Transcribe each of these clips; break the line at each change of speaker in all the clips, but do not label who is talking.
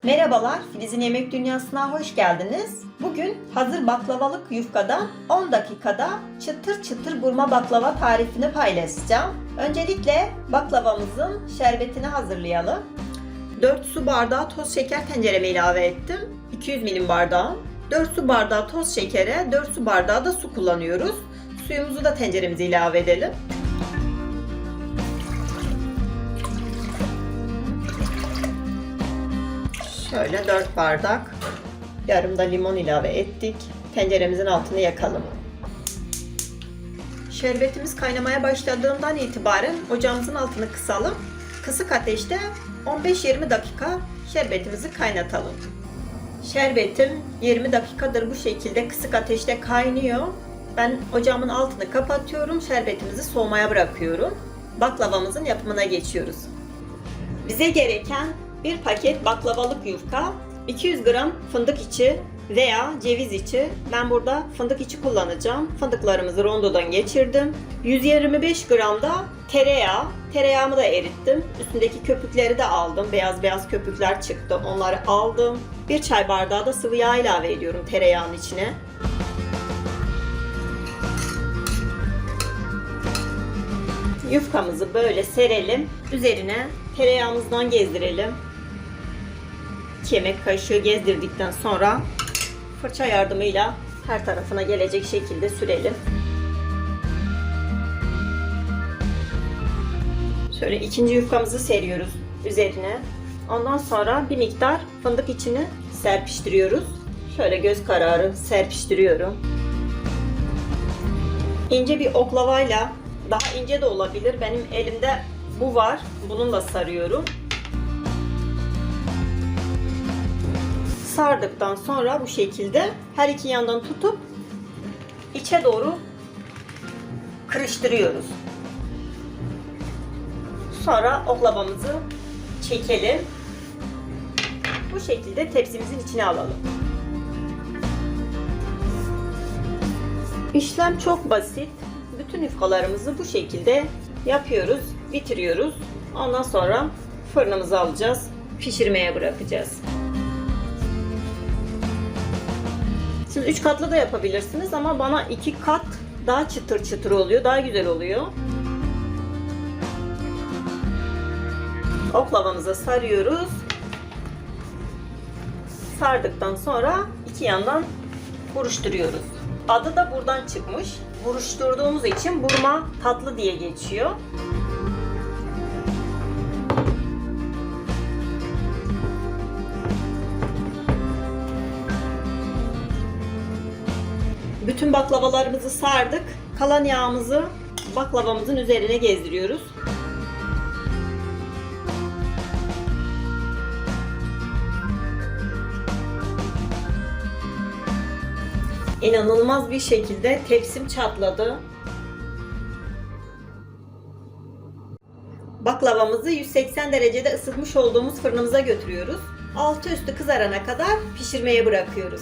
Merhabalar, Filiz'in Yemek Dünyası'na hoş geldiniz. Bugün hazır baklavalık yufkadan 10 dakikada çıtır çıtır burma baklava tarifini paylaşacağım. Öncelikle baklavamızın şerbetini hazırlayalım. 4 su bardağı toz şeker tencereme ilave ettim. 200 milim bardağım. 4 su bardağı toz şekere 4 su bardağı da su kullanıyoruz. Suyumuzu da tenceremize ilave edelim. Şöyle 4 bardak, yarım da limon ilave ettik. Tenceremizin altını yakalım. Şerbetimiz kaynamaya başladığından itibaren ocağımızın altını kısalım. Kısık ateşte 15-20 dakika şerbetimizi kaynatalım. Şerbetim 20 dakikadır bu şekilde kısık ateşte kaynıyor. Ben ocağımın altını kapatıyorum. Şerbetimizi soğumaya bırakıyorum. Baklavamızın yapımına geçiyoruz. Bize gereken bir paket baklavalık yufka, 200 gram fındık içi veya ceviz içi. Ben burada fındık içi kullanacağım. Fındıklarımızı rondodan geçirdim. 125 gram da tereyağı. Tereyağımı da erittim. Üstündeki köpükleri de aldım. Beyaz beyaz köpükler çıktı. Onları aldım. Bir çay bardağı da sıvı yağ ilave ediyorum tereyağının içine. Yufkamızı böyle serelim. Üzerine tereyağımızdan gezdirelim. 2 yemek kaşığı gezdirdikten sonra fırça yardımıyla her tarafına gelecek şekilde sürelim. Şöyle ikinci yufkamızı seriyoruz üzerine. Ondan sonra bir miktar fındık içini serpiştiriyoruz. Şöyle göz kararı serpiştiriyorum. İnce bir oklavayla, daha ince de olabilir. Benim elimde bu var. Bununla sarıyorum. Sardıktan sonra bu şekilde her iki yandan tutup içe doğru kırıştırıyoruz. Sonra oklavamızı çekelim. Bu şekilde tepsimizin içine alalım. İşlem çok basit. Bütün yufkalarımızı bu şekilde yapıyoruz, bitiriyoruz. Ondan sonra fırınımıza alacağız, pişirmeye bırakacağız. Siz 3 katlı da yapabilirsiniz ama bana 2 kat daha çıtır çıtır oluyor, daha güzel oluyor. Oklavamıza sarıyoruz. Sardıktan sonra iki yandan buruşturuyoruz. Adı da buradan çıkmış. Buruşturduğumuz için burma tatlı diye geçiyor. Bütün baklavalarımızı sardık. Kalan yağımızı baklavamızın üzerine gezdiriyoruz. İnanılmaz bir şekilde tepsim çatladı. Baklavamızı 180 derecede ısıtmış olduğumuz fırınımıza götürüyoruz. Altı üstü kızarana kadar pişirmeye bırakıyoruz.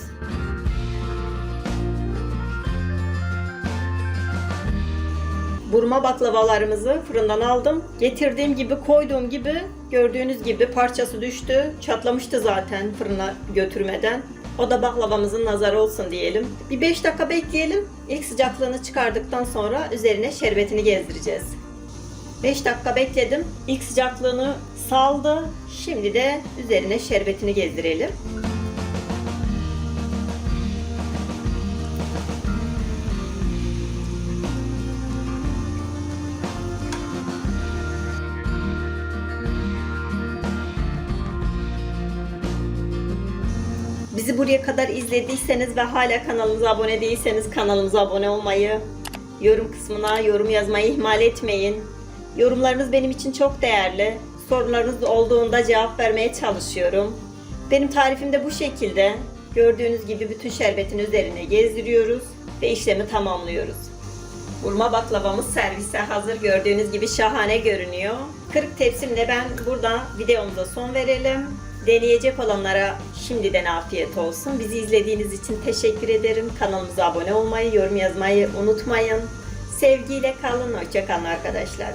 Burma baklavalarımızı fırından aldım. Getirdiğim gibi, koyduğum gibi, gördüğünüz gibi parçası düştü. Çatlamıştı zaten fırına götürmeden. O da baklavamızın nazarı olsun diyelim. Bir 5 dakika bekleyelim. İlk sıcaklığını çıkardıktan sonra üzerine şerbetini gezdireceğiz. 5 dakika bekledim. İlk sıcaklığını saldı. Şimdi de üzerine şerbetini gezdirelim. Bizi buraya kadar izlediyseniz ve hala kanalımıza abone değilseniz kanalımıza abone olmayı, yorum kısmına yorum yazmayı ihmal etmeyin. Yorumlarınız benim için çok değerli. Sorularınız olduğunda cevap vermeye çalışıyorum. Benim tarifim de bu şekilde. Gördüğünüz gibi bütün şerbetin üzerine gezdiriyoruz ve işlemi tamamlıyoruz. Burma baklavamız servise hazır. Gördüğünüz gibi şahane görünüyor. Kırık tepsimle ben burada videomuza son verelim. Deneyecek olanlara şimdiden afiyet olsun. Bizi izlediğiniz için teşekkür ederim. Kanalımıza abone olmayı, yorum yazmayı unutmayın. Sevgiyle kalın. Hoşça kalın arkadaşlar.